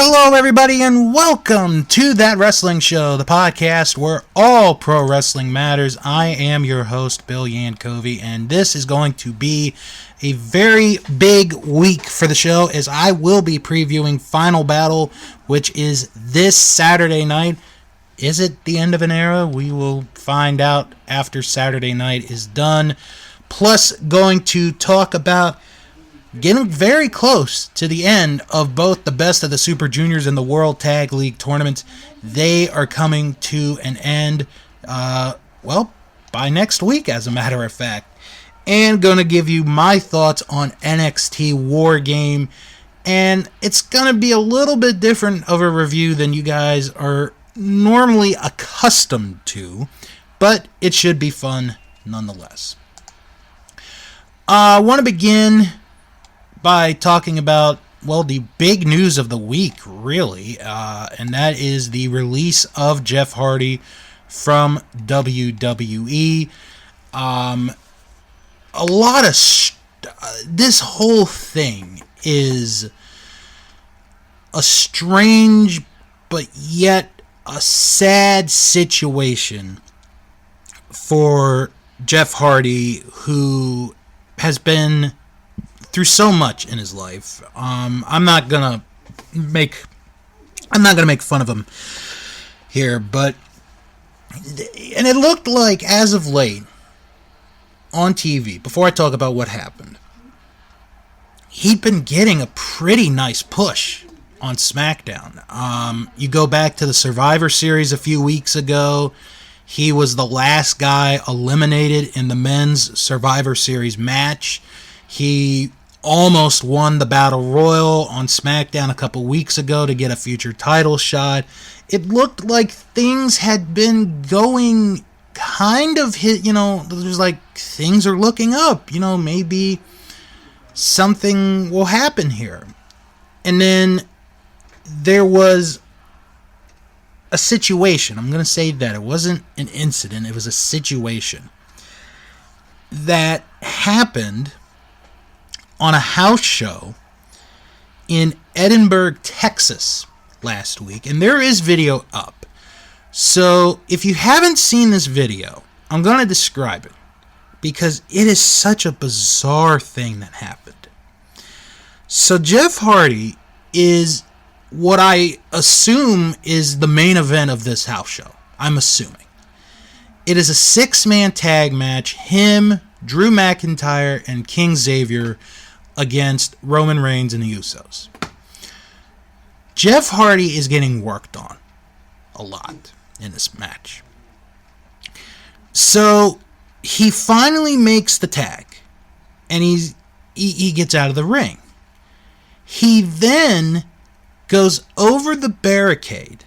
Hello, everybody, and welcome to That Wrestling Show, the podcast where all pro wrestling matters. I am your host, Bill Yankovi, and this is going to be a very big week for the show, as I will be previewing Final Battle, which is this Saturday night. Is it the end of an era? We will find out after Saturday night is done. Plus, going to talk about getting very close to the end of both the Best of the Super Juniors and the World Tag League tournaments. They are coming to an end, by next week, as a matter of fact. And going to give you my thoughts on NXT War Game. And it's going to be a little bit different of a review than you guys are normally accustomed to, but it should be fun nonetheless. I want to begin by talking about, the big news of the week, really, and that is the release of Jeff Hardy from WWE. This whole thing is a strange but yet a sad situation for Jeff Hardy, who has been through so much in his life. I'm not gonna make fun of him here, but it looked like, as of late on TV, before I talk about what happened, he'd been getting a pretty nice push on SmackDown. You go back to the Survivor Series a few weeks ago, he was the last guy eliminated in the men's Survivor Series match. He almost won the Battle Royal on SmackDown a couple weeks ago to get a future title shot. It looked like things had been going kind of there's like, things are looking up. Maybe something will happen here. And then there was a situation. I'm going to say that. It wasn't an incident. It was a situation that happened on a house show in Edinburgh, Texas last week. And there is video up. So if you haven't seen this video, I'm going to describe it, because it is such a bizarre thing that happened. So Jeff Hardy is what I assume is the main event of this house show. I'm assuming. It is a 6-man tag match. Him, Drew McIntyre, and King Xavier against Roman Reigns and the Usos. Jeff Hardy is getting worked on a lot in this match. So he finally makes the tag, and he gets out of the ring. He then goes over the barricade,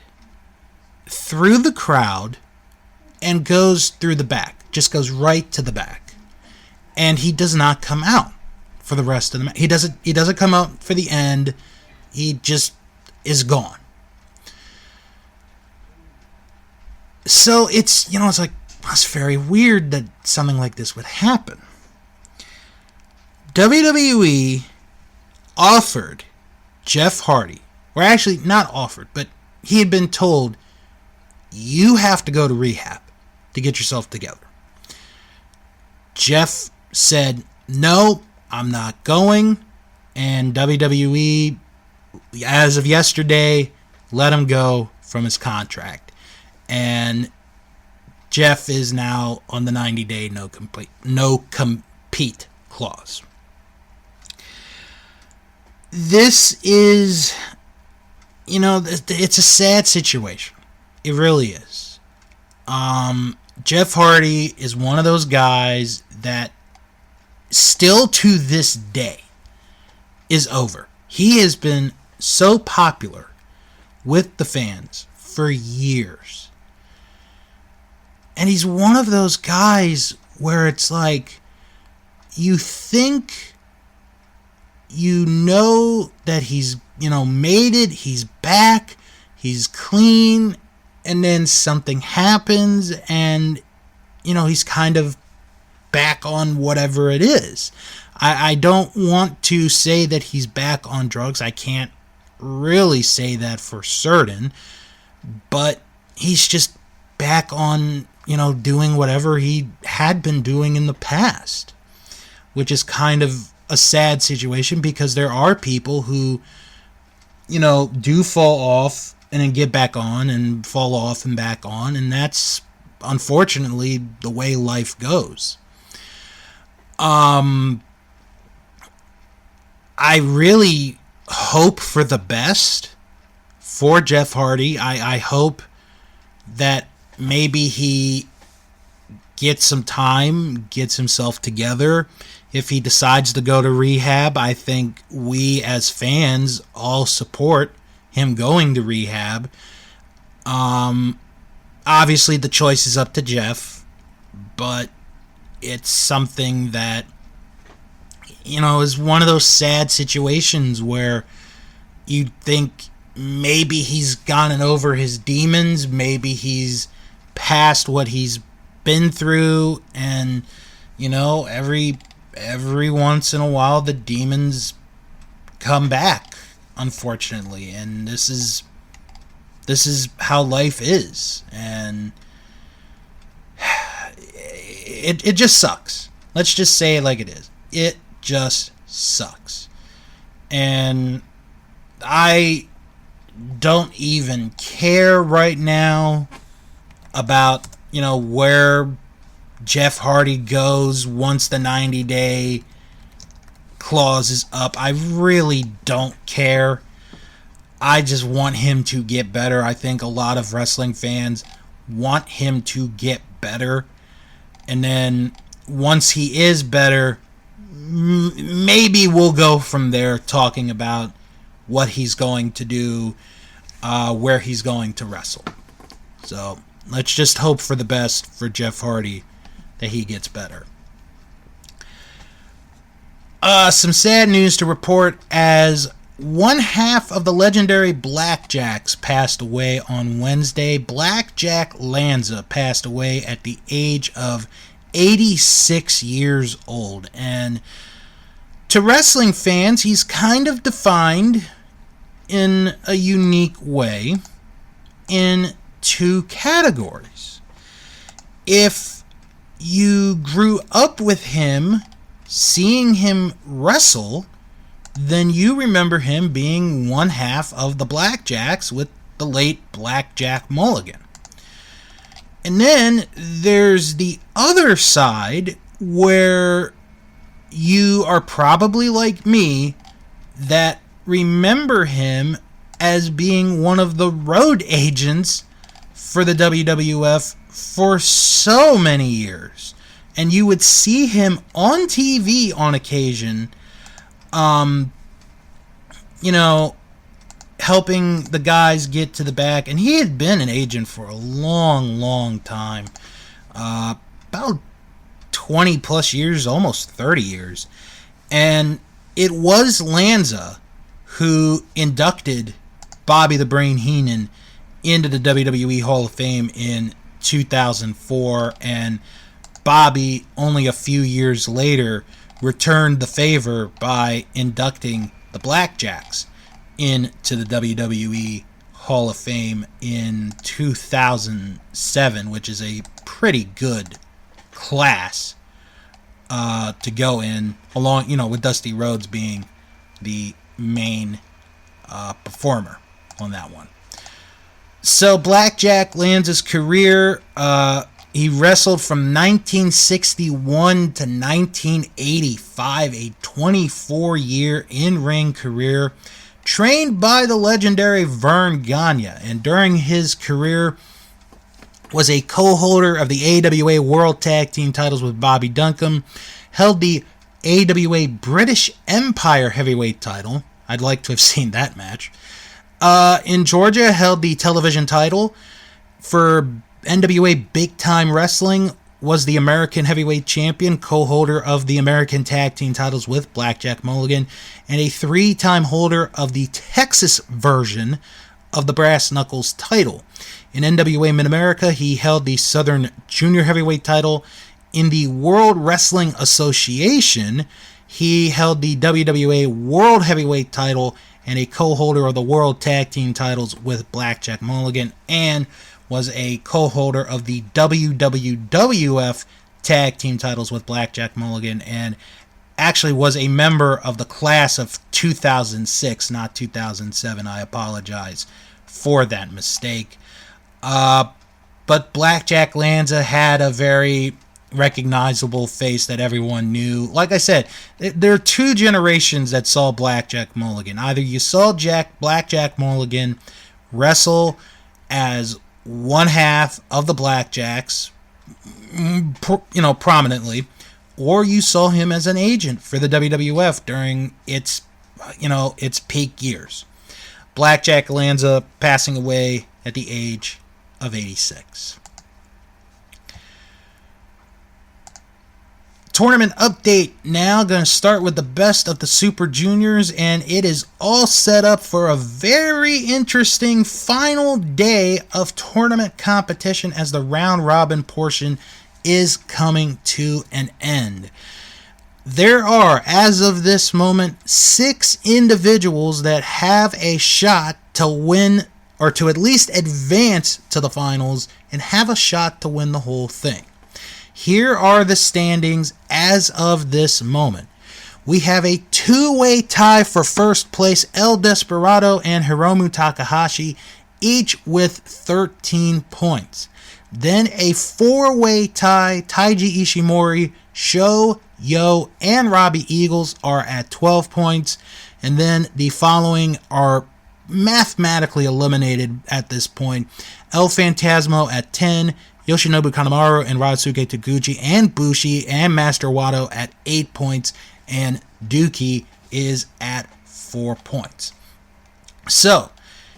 through the crowd, and goes through the back. Just goes right to the back. And he does not come out for the rest of the match. He doesn't come out for the end. He just is gone. So it's very weird that something like this would happen. WWE offered Jeff Hardy, or actually not offered, but he had been told, you have to go to rehab to get yourself together. Jeff said, no, I'm not going, and WWE, as of yesterday, let him go from his contract. And Jeff is now on the 90-day no compete clause. This is, it's a sad situation. It really is. Jeff Hardy is one of those guys that still to this day is over. He has been so popular with the fans for years. And he's one of those guys where it's like, you think that he's, made it, he's back, he's clean, and then something happens and, he's kind of back on whatever it is. I don't want to say that he's back on drugs. I can't really say that for certain, but he's just back on, doing whatever he had been doing in the past, which is kind of a sad situation because there are people who, do fall off and then get back on and fall off and back on, and that's unfortunately the way life goes. I really hope for the best for Jeff Hardy. I hope that maybe he gets some time, gets himself together. If he decides to go to rehab, I think we as fans all support him going to rehab. Obviously the choice is up to Jeff, but it's something that, is one of those sad situations where you think maybe he's gotten over his demons, maybe he's past what he's been through, and, every once in a while the demons come back, unfortunately, and this is how life is, and it just sucks. Let's just say it like it is. It just sucks. And I don't even care right now about, where Jeff Hardy goes once the 90-day clause is up. I really don't care. I just want him to get better. I think a lot of wrestling fans want him to get better. And then once he is better, maybe we'll go from there talking about what he's going to do, where he's going to wrestle. So let's just hope for the best for Jeff Hardy, that he gets better. Some sad news to report, as one half of the legendary Blackjacks passed away on Wednesday. Blackjack Lanza passed away at the age of 86 years old. And to wrestling fans, he's kind of defined in a unique way in two categories. If you grew up with him, seeing him wrestle, then you remember him being one half of the Blackjacks with the late Blackjack Mulligan. And then there's the other side where you are probably like me that remember him as being one of the road agents for the WWF for so many years. And you would see him on TV on occasion, helping the guys get to the back. And he had been an agent for a long, long time. About 20 plus years, almost 30 years. And it was Lanza who inducted Bobby the Brain Heenan into the WWE Hall of Fame in 2004. And Bobby, only a few years later, returned the favor by inducting the Blackjacks into the WWE Hall of Fame in 2007, which is a pretty good class to go in, along, with Dusty Rhodes being the main performer on that one. So Blackjack Lanza's career, he wrestled from 1961 to 1985, a 24-year in-ring career, trained by the legendary Vern Gagne, and during his career was a co-holder of the AWA World Tag Team titles with Bobby Duncum, held the AWA British Empire Heavyweight title. I'd like to have seen that match. In Georgia, held the television title. For NWA Big Time Wrestling, was the American Heavyweight Champion, co-holder of the American Tag Team titles with Blackjack Mulligan, and a 3-time holder of the Texas version of the Brass Knuckles title. In NWA Mid-America, he held the Southern Junior Heavyweight title. In the World Wrestling Association, he held the WWA World Heavyweight title and a co-holder of the World Tag Team titles with Blackjack Mulligan, and was a co-holder of the WWF Tag Team titles with Blackjack Mulligan, and actually was a member of the class of 2006, not 2007. I apologize for that mistake. But Blackjack Lanza had a very recognizable face that everyone knew. Like I said, there are two generations that saw Blackjack Mulligan. Either you saw Blackjack Mulligan wrestle as one half of the Blackjacks, prominently, or you saw him as an agent for the WWF during its peak years. Blackjack Lanza passing away at the age of 86. Tournament update now. Going to start with the best of the Super Juniors, and it is all set up for a very interesting final day of tournament competition as the round robin portion is coming to an end. There are, as of this moment, 6 individuals that have a shot to win, or to at least advance to the finals and have a shot to win the whole thing. Here are the standings as of this moment. We have a 2-way tie for first place, El Desperado and Hiromu Takahashi, each with 13 points. Then a 4-way tie, Taiji Ishimori, Sho, Yo, and Robbie Eagles are at 12 points. And then the following are mathematically eliminated at this point. El Phantasmo at 10, Yoshinobu Kanemaru and Ryosuke Taguchi and Bushi and Master Wato at 8 points, and Dookie is at 4 points. So,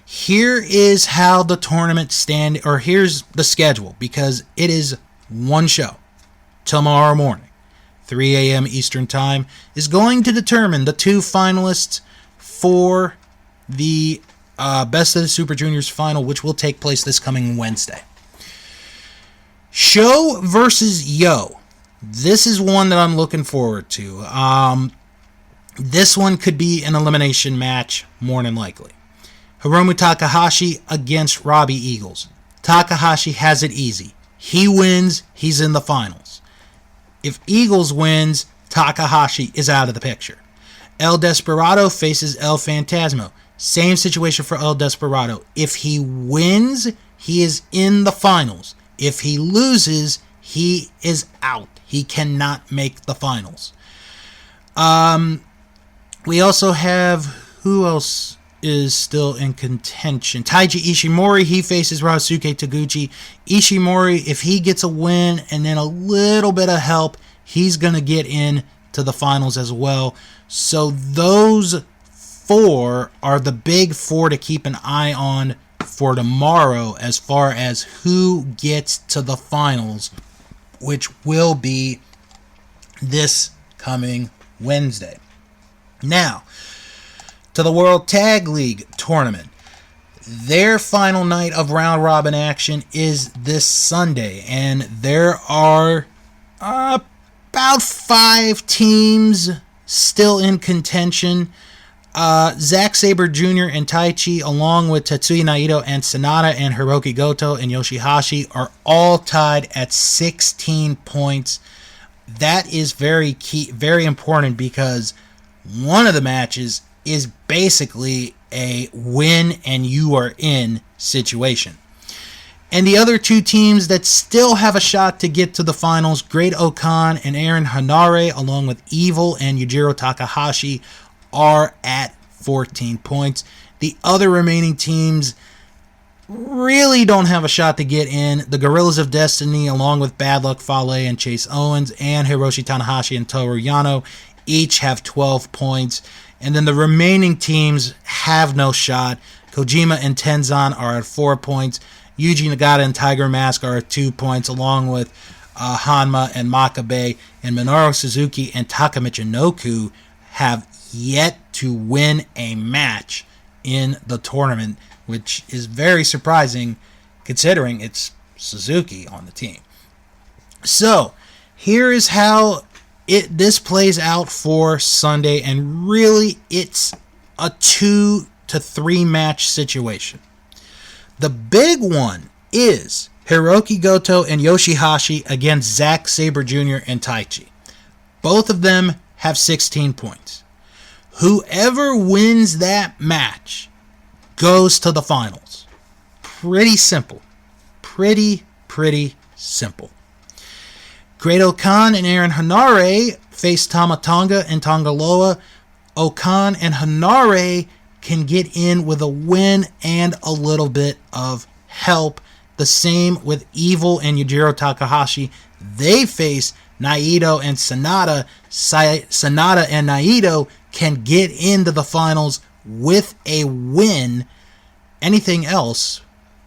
here is how the tournament here's the schedule, because it is one show. Tomorrow morning, 3 a.m. Eastern Time, is going to determine the 2 finalists for the Best of the Super Juniors final, which will take place this coming Wednesday. Sho versus Yo. This is one that I'm looking forward to. This one could be an elimination match, more than likely. Hiromu Takahashi against Robbie Eagles. Takahashi has it easy. He wins, he's in the finals. If Eagles wins, Takahashi is out of the picture. El Desperado faces El Phantasmo. Same situation for El Desperado. If he wins, he is in the finals. If he loses, he is out. He cannot make the finals. We also have, who else is still in contention? Taiji Ishimori, he faces Ryosuke Taguchi. Ishimori, if he gets a win and then a little bit of help, he's going to get in to the finals as well. So those 4 are the big 4 to keep an eye on for tomorrow as far as who gets to the finals, which will be this coming Wednesday. Now, to the World Tag League Tournament. Their final night of round robin action is this Sunday, and there are about 5 teams still in contention. Zack, Saber Jr. and Taichi, along with Tetsuya Naito and Sanada and Hiroki Goto and Yoshihashi, are all tied at 16 points. That is very key, very important, because one of the matches is basically a win and you are in situation. And the other 2 teams that still have a shot to get to the finals, Great Okan and Aaron Hanare, along with Evil and Yujiro Takahashi, are at 14 points. The other remaining teams really don't have a shot to get in. The Gorillas of Destiny, along with Bad Luck Fale and Chase Owens, and Hiroshi Tanahashi and Toru Yano, each have 12 points. And then the remaining teams have no shot. Kojima and Tenzan are at 4 points. Yuji Nagata and Tiger Mask are at 2 points, along with Hanma and Makabe. And Minoru Suzuki and Taka Michinoku have yet to win a match in the tournament, which is very surprising considering it's Suzuki on the team. So, here is how this plays out for Sunday, and really it's a 2 to 3 match situation. The big one is Hiroki Goto and Yoshihashi against Zack, Saber Jr. and Taichi. Both of them have 16 points. Whoever wins that match goes to the finals. Pretty simple. Pretty simple. Great-O-Khan and Aaron Hanare face Tama Tonga and Tongaloa. Okan and Hanare can get in with a win and a little bit of help. The same with Evil and Yujiro Takahashi. They face Naito and Sanada. Sanada and Naito can get into the finals with a win. Anything else,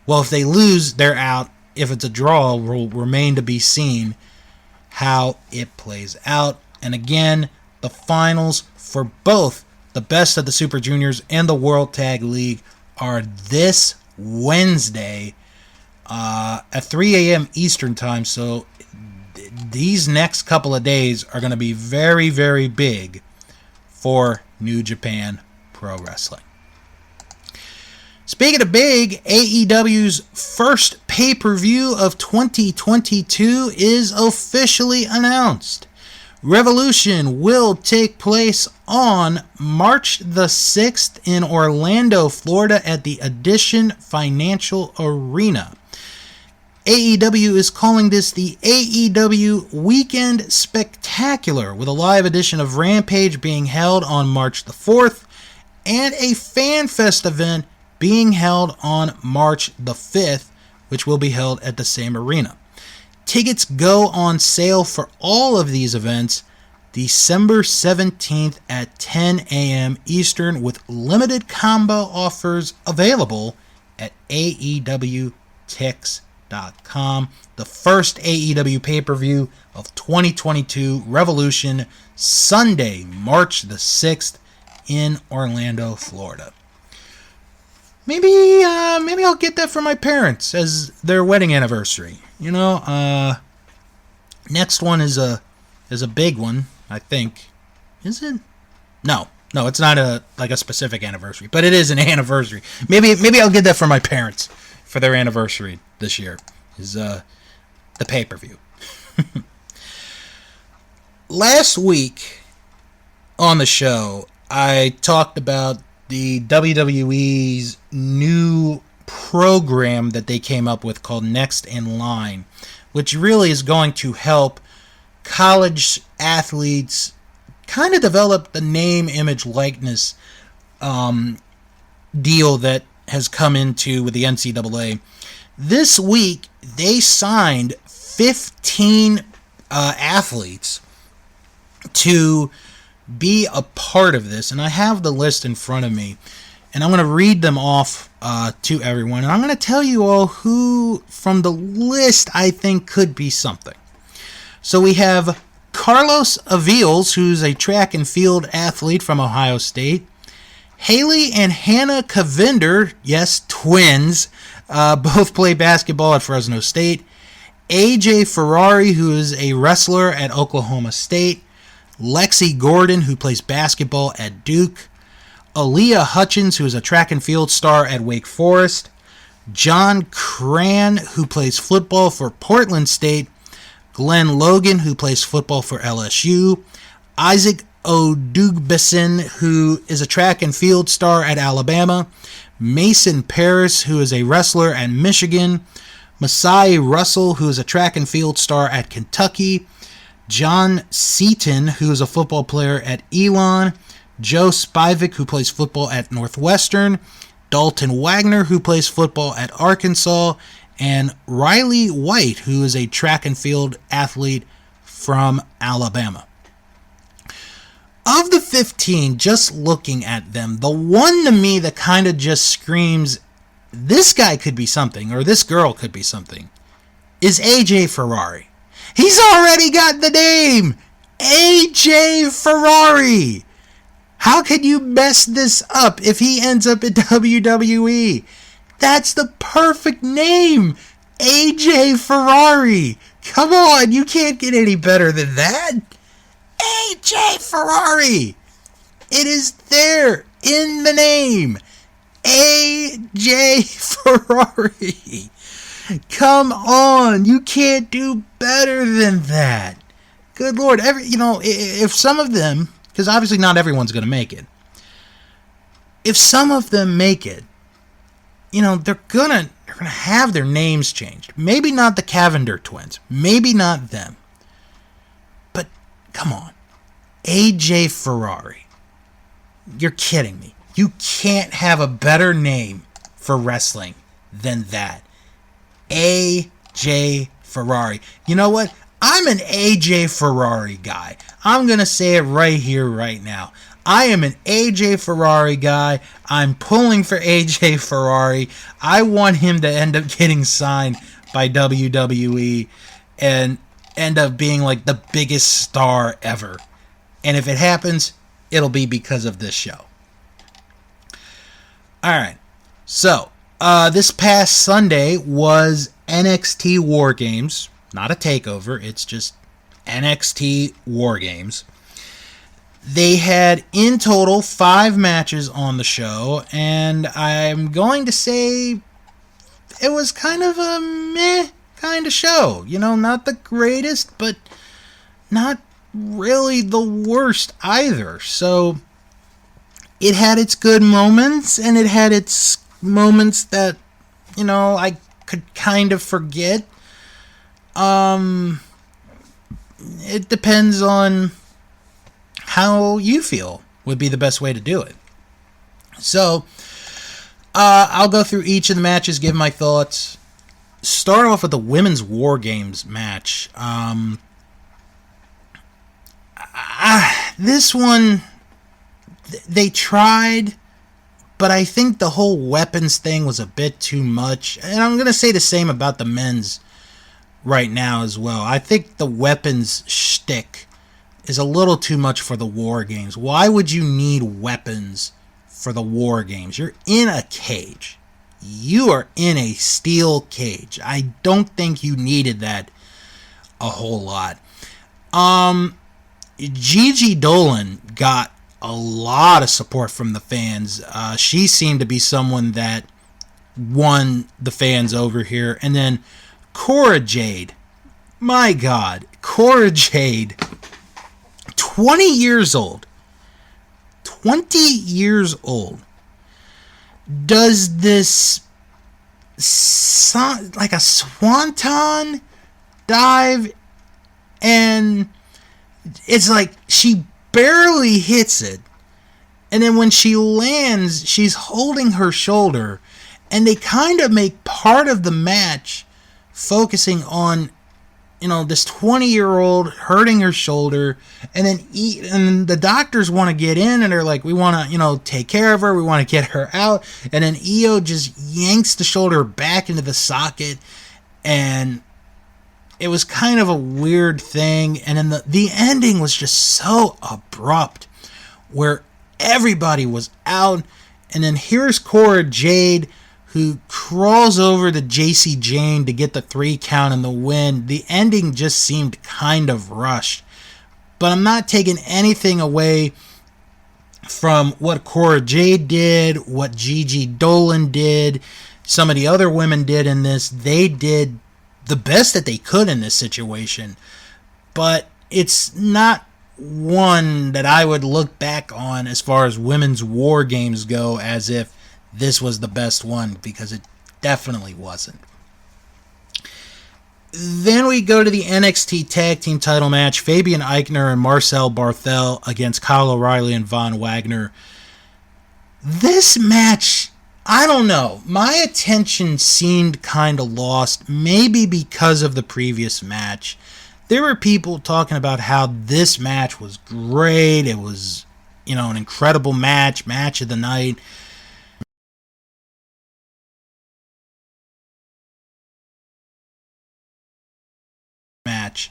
well, if they lose, they're out. If it's a draw, will remain to be seen how it plays out. And again, the finals for both the best of the Super Juniors and the World Tag League are this Wednesday at 3 a.m. Eastern Time. So these next couple of days are going to be very, very big for New Japan Pro Wrestling. Speaking of big, AEW's first pay-per-view of 2022 is officially announced. Revolution will take place on March the 6th in Orlando, Florida at the Edition Financial Arena. AEW is calling this the AEW Weekend Spectacular, with a live edition of Rampage being held on March the 4th and a Fan Fest event being held on March the 5th, which will be held at the same arena. Tickets go on sale for all of these events December 17th at 10 a.m. Eastern, with limited combo offers available at AEWTix.com. The first AEW pay-per-view of 2022, Revolution, Sunday, March the 6th in Orlando, Florida. Maybe I'll get that for my parents as their wedding anniversary. You know, next one is a big one, I think. Is it? No, it's not a specific anniversary, but it is an anniversary. Maybe I'll get that for my parents for their anniversary this year. Is the pay-per-view. Last week on the show, I talked about the WWE's new program that they came up with called Next in Line, which really is going to help college athletes kind of develop the name, image, likeness deal that has come into with the NCAA. This week, they signed 15 athletes to be a part of this, and I have the list in front of me, and I'm going to read them off to everyone, and I'm going to tell you all who from the list I think could be something. So we have Carlos Avils, who's a track and field athlete from Ohio State. Haley and Hannah Cavinder, yes, twins, both play basketball at Fresno State. AJ Ferrari, who is a wrestler at Oklahoma State. Lexi Gordon, who plays basketball at Duke. Aaliyah Hutchins, who is a track and field star at Wake Forest. John Cran, who plays football for Portland State. Glenn Logan, who plays football for LSU. Isaac Odugbison, who is a track and field star at Alabama. Mason Paris, who is a wrestler at Michigan. Masai Russell, who is a track and field star at Kentucky. John Seaton, who is a football player at Elon. Joe Spivak, who plays football at Northwestern. Dalton Wagner, who plays football at Arkansas. And Riley White, who is a track and field athlete from Alabama. Of the 15, just looking at them, the one to me that kind of just screams, this guy could be something, or this girl could be something, is AJ Ferrari. He's already got the name! AJ Ferrari! How can you mess this up if he ends up in WWE? That's the perfect name! AJ Ferrari! Come on, you can't get any better than that! AJ Ferrari! It is there! in the name. AJ Ferrari. Come on. You can't do better than that. Good Lord. If some of them, because obviously not everyone's going to make it. If some of them make it, they're gonna have their names changed. Maybe not the Cavender twins. Maybe not them. But come on. AJ Ferrari. You're kidding me. You can't have a better name for wrestling than that. AJ Ferrari. You know what? I'm an AJ Ferrari guy. I'm going to say it right here, right now. I am an AJ Ferrari guy. I'm pulling for AJ Ferrari. I want him to end up getting signed by WWE and end up being like the biggest star ever. And if it happens, it'll be because of this show. Alright, so this past Sunday was NXT War Games. Not a takeover, it's just NXT War Games. They had, in total, 5 matches on the show, and I'm going to say it was kind of a meh kind of show. Not the greatest, but not really the worst either. So it had its good moments, and it had its moments that, I could kind of forget. It depends on how you feel would be the best way to do it. So, I'll go through each of the matches, give my thoughts. Start off with the Women's War Games match. This one, they tried, but I think the whole weapons thing was a bit too much. And I'm going to say the same about the men's right now as well. I think the weapons shtick is a little too much for the War Games. Why would you need weapons for the War Games? You're in a cage. You are in a steel cage. I don't think you needed that a whole lot. Gigi Dolan got a lot of support from the fans. She seemed to be someone that won the fans over here. And then Cora Jade. My God. Cora Jade. 20 years old. 20 years old. Does this like a swanton dive, and it's like she barely hits it, and then when she lands, she's holding her shoulder, and they kind of make part of the match focusing on, this 20-year-old hurting her shoulder, and then and the doctors want to get in, and they're like, we want to, take care of her, we want to get her out, and then Io just yanks the shoulder back into the socket, and it was kind of a weird thing, and then the ending was just so abrupt, where everybody was out, and then here's Cora Jade, who crawls over to JC Jane to get the 3 count and the win. The ending just seemed kind of rushed. But I'm not taking anything away from what Cora Jade did, what Gigi Dolan did, some of the other women did in this. They did the best that they could in this situation. But it's not one that I would look back on as far as women's war games go as if this was the best one, because it definitely wasn't. Then we go to the NXT Tag Team title match. Fabian Eichner and Marcel Barthel against Kyle O'Reilly and Von Wagner. This match, I don't know. My attention seemed kind of lost, maybe because of the previous match. There were people talking about how this match was great. It was, an incredible match of the night. Match.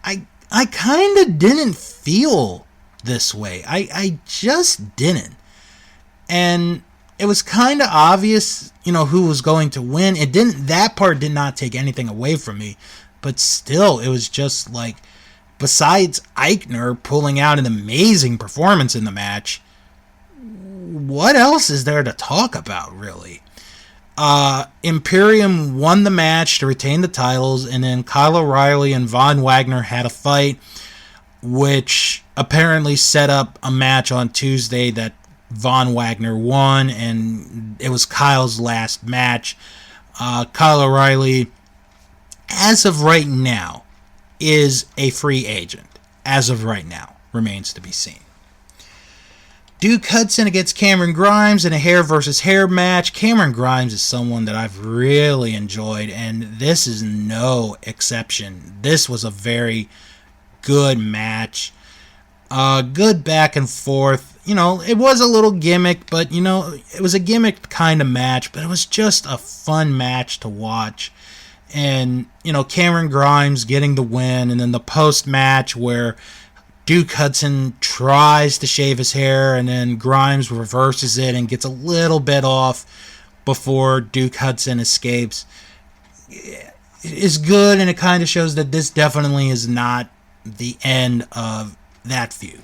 I kind of didn't feel this way. I just didn't. And it was kind of obvious, who was going to win. That part did not take anything away from me. But still, it was just like, besides Eichner pulling out an amazing performance in the match, what else is there to talk about, really? Imperium won the match to retain the titles, and then Kyle O'Reilly and Von Wagner had a fight, which apparently set up a match on Tuesday that Von Wagner won, and it was Kyle's last match. Kyle O'Reilly, as of right now, is a free agent. As of right now, remains to be seen. Duke Hudson against Cameron Grimes in a hair versus hair match. Cameron Grimes is someone that I've really enjoyed, and this is no exception. This was a very good match. Good back and forth. It was a little gimmick, but, it was a gimmick kind of match, but it was just a fun match to watch. And, Cameron Grimes getting the win, and then the post-match where Duke Hudson tries to shave his hair, and then Grimes reverses it and gets a little bit off before Duke Hudson escapes. It's good, and it kind of shows that this definitely is not the end of that feud.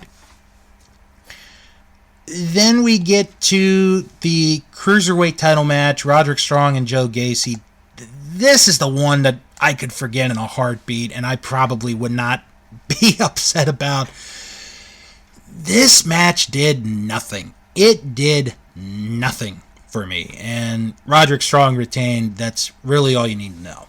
Then we get to the Cruiserweight title match, Roderick Strong and Joe Gacy. This is the one that I could forget in a heartbeat, and I probably would not be upset about. This match did nothing. It did nothing for me, and Roderick Strong retained. That's really all you need to know.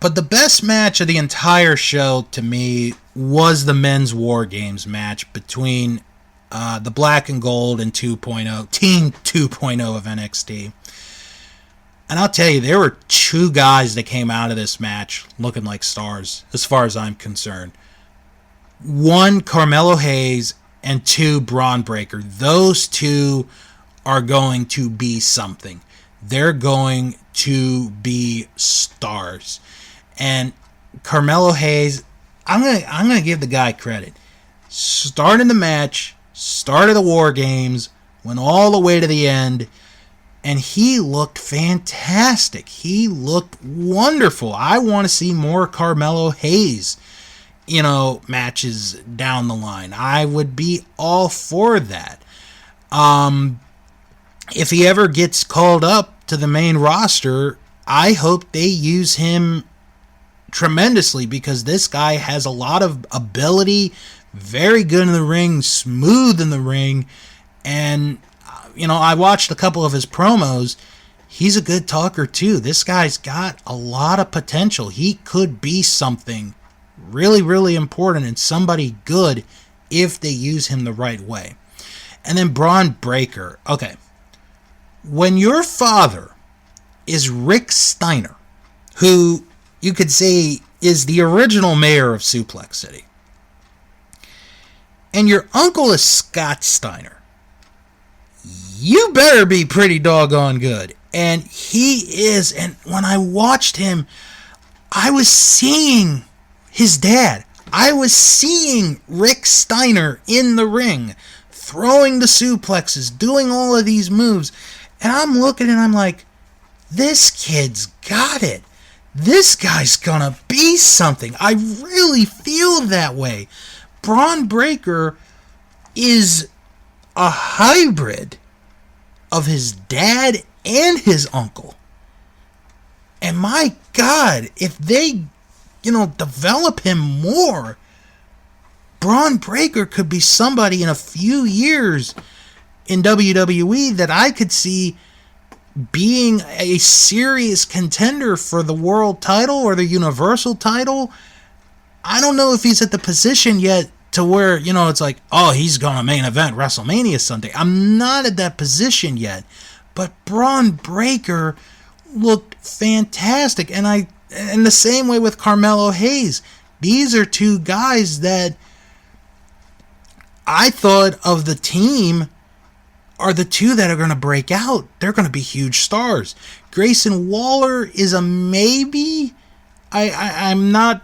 But the best match of the entire show to me was the men's War Games match between the Black and Gold and 2.0, Team 2.0 of NXT. And I'll tell you, there were two guys that came out of this match looking like stars, as far as I'm concerned. One, Carmelo Hayes, and two, Braun Breaker. Those two are going to be something. They're going to be stars. And Carmelo Hayes, I'm gonna give the guy credit. Started the match, started the War Games, went all the way to the end, and he looked fantastic. He looked wonderful. I want to see more Carmelo Hayes, matches down the line. I would be all for that. If he ever gets called up to the main roster, I hope they use him tremendously, because this guy has a lot of ability, very good in the ring, smooth in the ring, and I watched a couple of his promos. He's a good talker too. This guy's got a lot of potential. He could be something really, really important and somebody good if they use him the right way. And then Braun Breaker. Okay. When your father is Rick Steiner, who you could say is the original mayor of Suplex City, and your uncle is Scott Steiner, you better be pretty doggone good. And he is. And when I watched him, I was seeing his dad. I was seeing Rick Steiner in the ring, throwing the suplexes, doing all of these moves. And I'm looking and I'm like, this kid's got it. This guy's gonna be something. I really feel that way. Braun Breaker is a hybrid of his dad and his uncle. And my God, if they, develop him more, Braun Breaker could be somebody in a few years in WWE that I could see being a serious contender for the world title or the universal title. I don't know if he's at the position yet to where, it's like, oh, he's going to main event WrestleMania Sunday. I'm not at that position yet. But Braun Breaker looked fantastic. And the same way with Carmelo Hayes. These are two guys that I thought of the team are the two that are going to break out. They're going to be huge stars. Grayson Waller is a maybe. I'm not,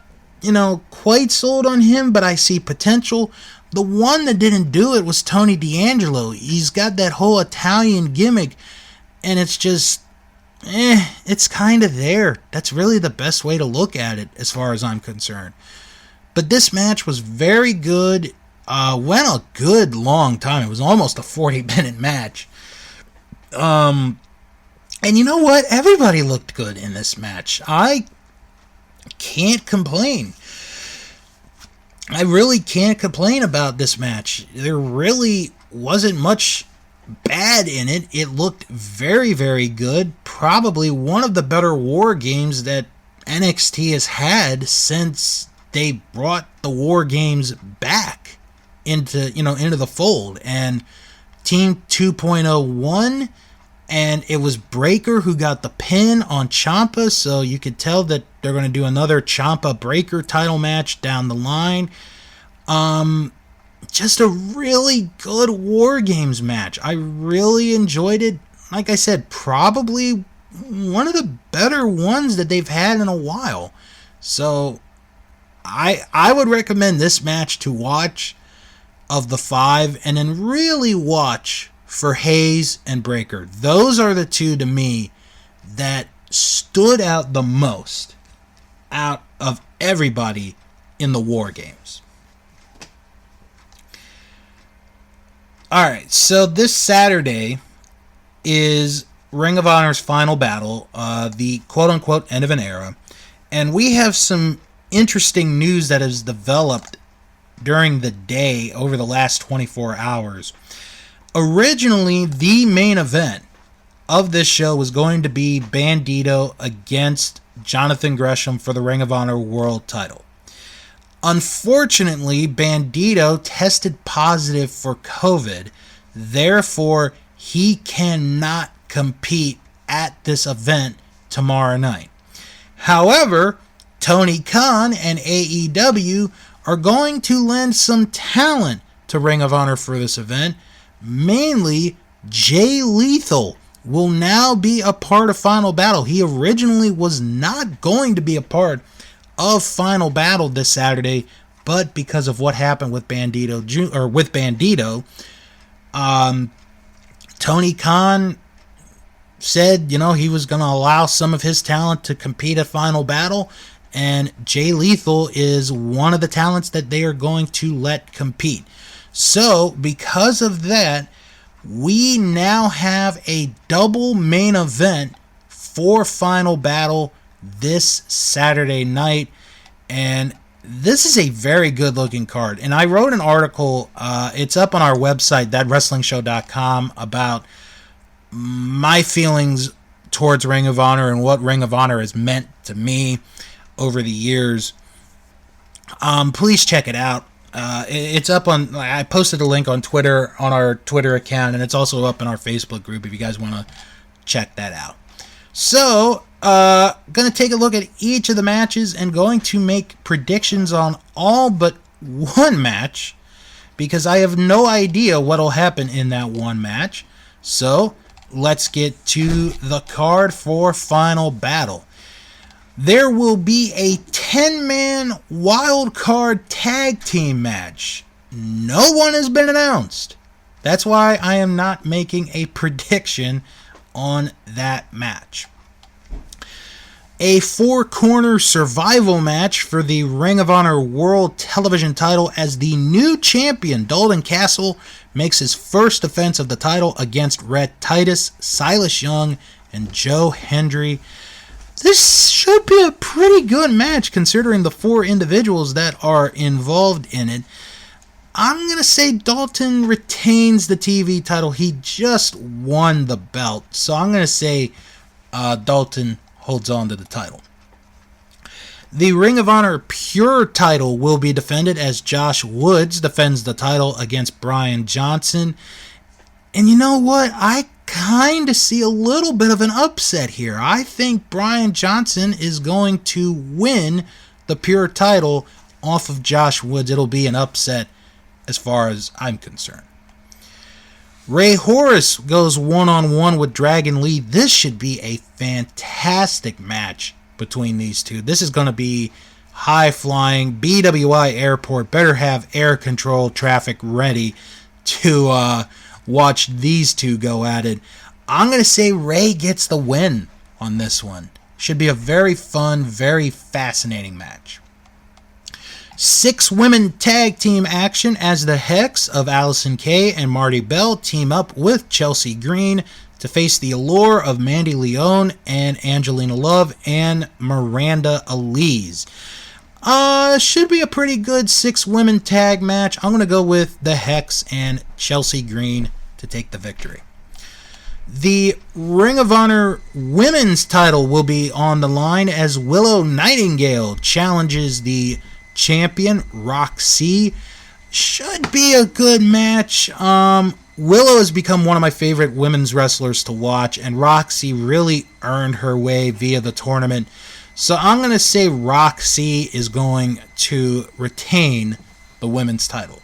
quite sold on him, but I see potential. The one that didn't do it was Tony D'Angelo. He's got that whole Italian gimmick, and it's just, it's kind of there. That's really the best way to look at it as far as I'm concerned. But this match was very good. went a good long time. It was almost a 40-minute match. And you know what? Everybody looked good in this match. I can't complain. I really can't complain about this match. There really wasn't much bad in it. It looked very, very good. Probably one of the better War Games that NXT has had since they brought the War Games back into the fold. And Team 2.0 won, and it was Breaker who got the pin on Ciampa, so you could tell that they're going to do another Ciampa Breaker title match down the line. Just a really good War Games match. I really enjoyed it. Like I said, probably one of the better ones that they've had in a while. So I would recommend this match to watch of the 5, and then really watch for Hayes and Breaker. Those are the two to me that stood out the most out of everybody in the War Games. Alright, so this Saturday is Ring of Honor's final battle, the quote-unquote end of an era, and we have some interesting news that has developed during the day over the last 24 hours. Originally, the main event of this show was going to be Bandito against Jonathan Gresham for the Ring of Honor World title. Unfortunately, Bandito tested positive for COVID, therefore he cannot compete at this event tomorrow night. However, Tony Khan and AEW are going to lend some talent to Ring of Honor for this event. Mainly, Jay Lethal will now be a part of Final Battle. He originally was not going to be a part of Final Battle this Saturday, but because of what happened with Bandito, Tony Khan said, he was going to allow some of his talent to compete at Final Battle, and Jay Lethal is one of the talents that they are going to let compete. So, because of that, we now have a double main event for Final Battle this Saturday night, and this is a very good looking card. And I wrote an article, it's up on our website, thatwrestlingshow.com, about my feelings towards Ring of Honor and what Ring of Honor has meant to me over the years. Please check it out. It's up on, I posted a link on Twitter, on our Twitter account, and it's also up in our Facebook group if you guys want to check that out. So, going to take a look at each of the matches and going to make predictions on all but one match, because I have no idea what will happen in that one match. So, let's get to the card for Final Battle. There will be a 10-man wild card tag team match. No one has been announced. That's why I am not making a prediction on that match. A 4-corner survival match for the Ring of Honor World Television title as the new champion, Dalton Castle, makes his first defense of the title against Rhett Titus, Silas Young, and Joe Hendry. This should be a pretty good match considering the 4 individuals that are involved in it. I'm going to say Dalton retains the TV title. He just won the belt. So I'm going to say Dalton holds on to the title. The Ring of Honor Pure title will be defended as Josh Woods defends the title against Brian Johnson. And you know what? I kind of see a little bit of an upset here. I think Brian Johnson is going to win the Pure title off of Josh Woods. It'll be an upset as far as I'm concerned. Ray Horace goes one-on-one with Dragon Lee. This should be a fantastic match between these two. This is going to be high-flying. BWI Airport better have air control traffic ready to watch these two go at it. I'm going to say Ray gets the win on this one. Should be a very fun, very fascinating match. 6 women tag team action as the Hex of Allison Kay and Marty Bell team up with Chelsea Green to face the Allure of Mandy Leon and Angelina Love and Miranda Elise. Should be a pretty good 6 women tag match. I'm going to go with the Hex and Chelsea Green to take the victory. The Ring of Honor Women's title will be on the line as Willow Nightingale challenges the champion Roxy. Should be a good match. Willow has become one of my favorite women's wrestlers to watch, and Roxy really earned her way via the tournament. So I'm going to say Roxy is going to retain the women's title.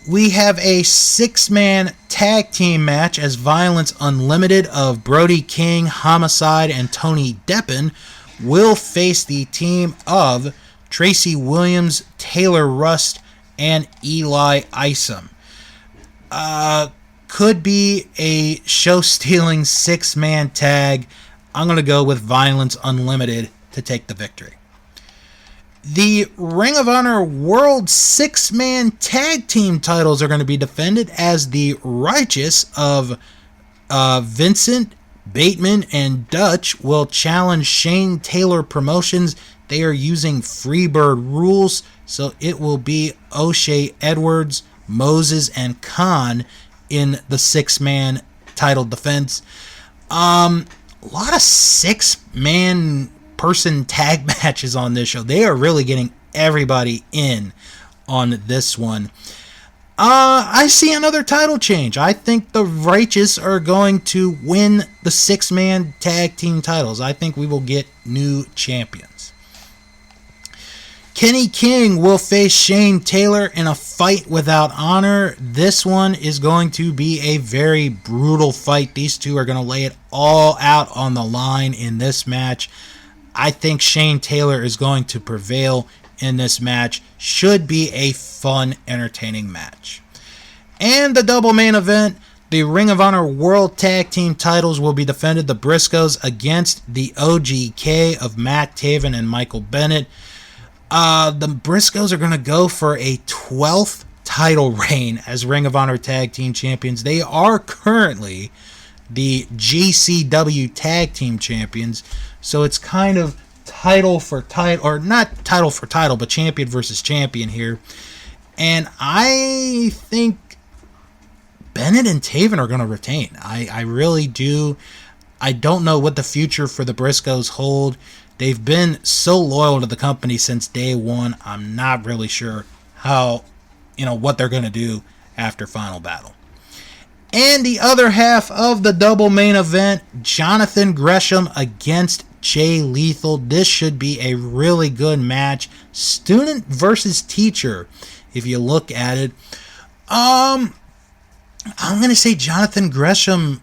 We have a 6-man tag team match as Violence Unlimited of Brody King, Homicide, and Tony Deppen will face the team of Tracy Williams, Taylor Rust, and Eli Isom. Could be a show-stealing 6-man tag. I'm going to go with Violence Unlimited to take the victory. The Ring of Honor World 6-man tag team titles are going to be defended as the Righteous of Vincent, Bateman, and Dutch will challenge Shane Taylor Promotions. They are using Freebird rules, so it will be O'Shea Edwards, Moses, and Khan in the 6-man title defense. A lot of 6-man person tag matches on this show. They are really getting everybody in on this one. I see another title change. I think the Righteous are going to win the 6-man tag team titles. I think we will get new champions. Kenny King will face Shane Taylor in a fight without honor. This one is going to be a very brutal fight. These two are going to lay it all out on the line in this match. I think Shane Taylor is going to prevail in this match. Should be a fun, entertaining match. And the double main event, the Ring of Honor World Tag Team titles will be defended. The Briscoes against the OGK of Matt Taven and Michael Bennett. The Briscoes are going to go for a 12th title reign as Ring of Honor Tag Team Champions. They are currently the GCW Tag Team Champions. So it's kind of title for title, or not title for title, but champion versus champion here. And I think Bennett and Taven are going to retain. I really do. I don't know what the future for the Briscoes hold. They've been so loyal to the company since day one. I'm not really sure how, what they're going to do after Final Battle. And the other half of the double main event, Jonathan Gresham against Jay Lethal. This should be a really good match. Student versus teacher, if you look at it. I'm going to say Jonathan Gresham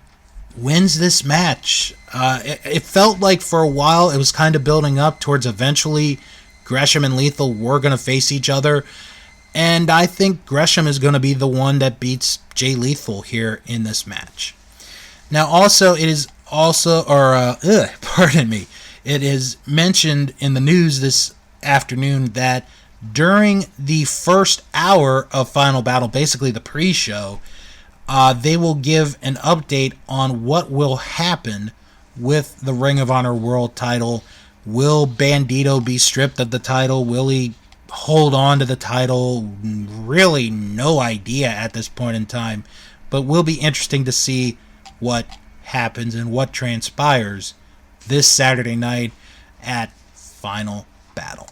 wins this match. It felt like for a while it was kind of building up towards eventually Gresham and Lethal were going to face each other. And I think Gresham is going to be the one that beats Jay Lethal here in this match. Now also, it is it is mentioned in the news this afternoon that during the first hour of Final Battle, basically the pre-show, they will give an update on what will happen with the Ring of Honor World title. Will Bandito be stripped of the title? Will he hold on to the title? Really no idea at this point in time, but will be interesting to see what happens and what transpires this Saturday night at Final Battle.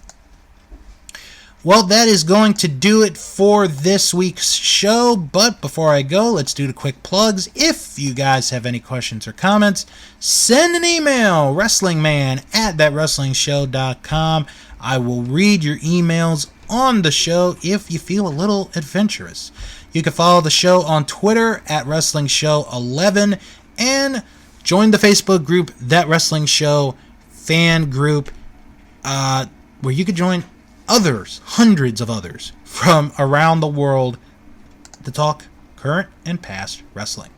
Well, that is going to do it for this week's show, but before I go, let's do the quick plugs. If you guys have any questions or comments, send an email, wrestlingman@thatwrestlingshow.com. I will read your emails on the show if you feel a little adventurous. You can follow the show on Twitter at WrestlingShow11 and join the Facebook group, That Wrestling Show fan group, where you can join others, hundreds of others from around the world to talk current and past wrestling.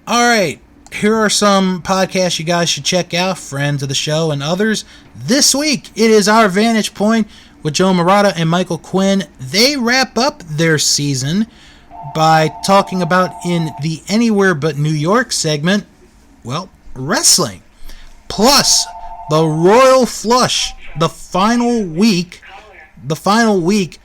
Alright, here are some podcasts you guys should check out, friends of the show and others. This week, it is Our Vantage Point with Joe Murata and Michael Quinn. They wrap up their season by talking about, in the Anywhere But New York segment, well, wrestling. Plus, the Royal Flush, the final week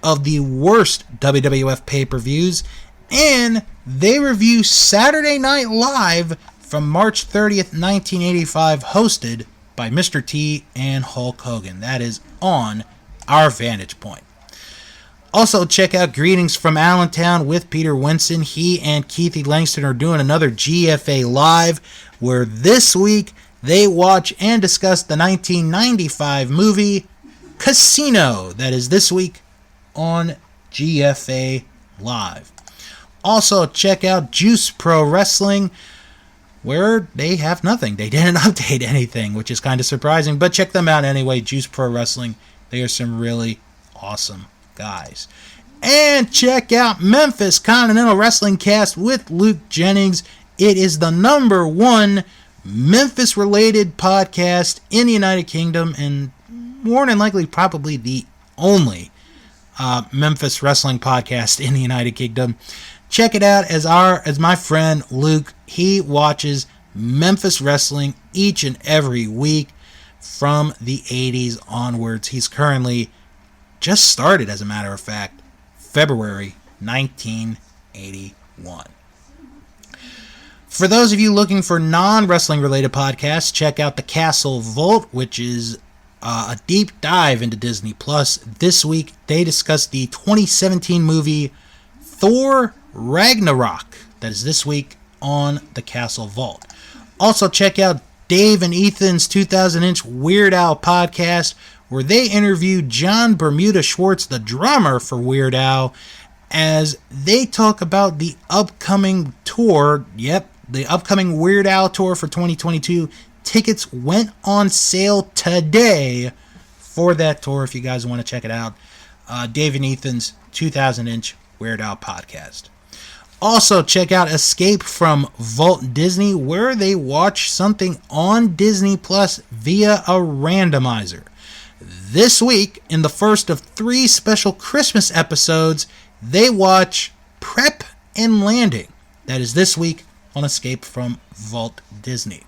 of the worst WWF pay-per-views, and they review Saturday Night Live from March 30th, 1985, hosted by Mr. T and Hulk Hogan. That is on Our Vantage Point. Also, check out Greetings from Allentown with Peter Winson. He and Keithy Langston are doing another GFA Live, where this week they watch and discuss the 1995 movie Casino. That is this week on GFA Live. Also, check out Juice Pro Wrestling, where they have nothing. They didn't update anything, which is kind of surprising, but check them out anyway. Juice Pro Wrestling. They are some really awesome guys. And check out Memphis Continental Wrestling Cast with Luke Jennings. It is the number one Memphis-related podcast in the United Kingdom, and more than likely probably the only Memphis wrestling podcast in the United Kingdom. Check it out. As my friend Luke, he watches Memphis wrestling each and every week from the 80s onwards. He's currently just started, as a matter of fact, February 1981. For those of you looking for non-wrestling related podcasts, check out The Castle Vault, which is a deep dive into Disney Plus. This week, they discuss the 2017 movie Thor Ragnarok. That is this week on The Castle Vault. Also, check out Dave and Ethan's 2000-inch Weird Al podcast, where they interview John Bermuda Schwartz, the drummer for Weird Al, as they talk about the upcoming tour. Yep, the upcoming Weird Al tour for 2022. Tickets went on sale today for that tour if you guys want to check it out. Dave and Ethan's 2000-inch Weird Al podcast. Also, check out Escape from Vault Disney, where they watch something on Disney Plus via a randomizer. This week, in the first of 3 special Christmas episodes, they watch Prep and Landing. That is this week on Escape from Vault Disney.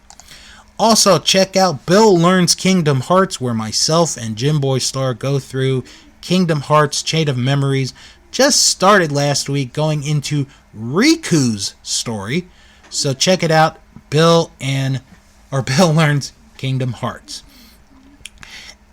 Also, check out Bill Learns Kingdom Hearts, where myself and Jim Boy Star go through Kingdom Hearts Chain of Memories. Just started last week, going into Riku's story. So check it out, Bill Learns Kingdom Hearts.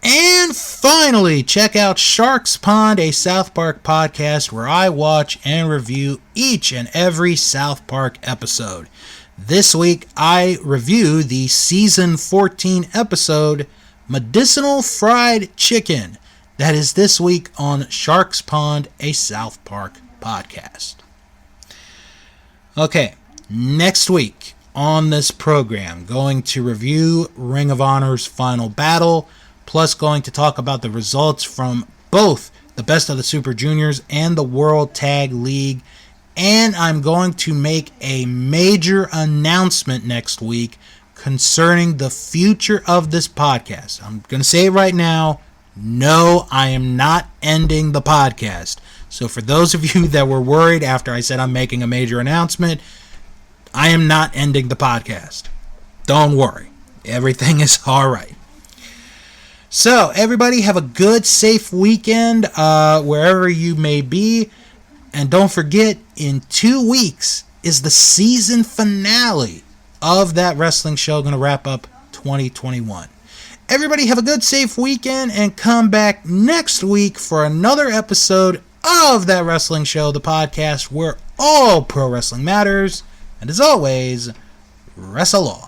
And finally, check out Sharks Pond, a South Park podcast where I watch and review each and every South Park episode. This week, I review the Season 14 episode, Medicinal Fried Chicken. That is this week on Sharks Pond, a South Park podcast. Okay, next week on this program, going to review Ring of Honor's Final Battle, plus going to talk about the results from both the Best of the Super Juniors and the World Tag League. And I'm going to make a major announcement next week concerning the future of this podcast. I'm going to say it right now. No, I am not ending the podcast. So for those of you that were worried after I said I'm making a major announcement, I am not ending the podcast. Don't worry. Everything is all right. So, everybody have a good, safe weekend wherever you may be. And don't forget, in 2 weeks is the season finale of that wrestling show, going to wrap up 2021. Everybody have a good, safe weekend, and come back next week for another episode of That Wrestling Show, the podcast where all pro wrestling matters. And as always, wrestle on.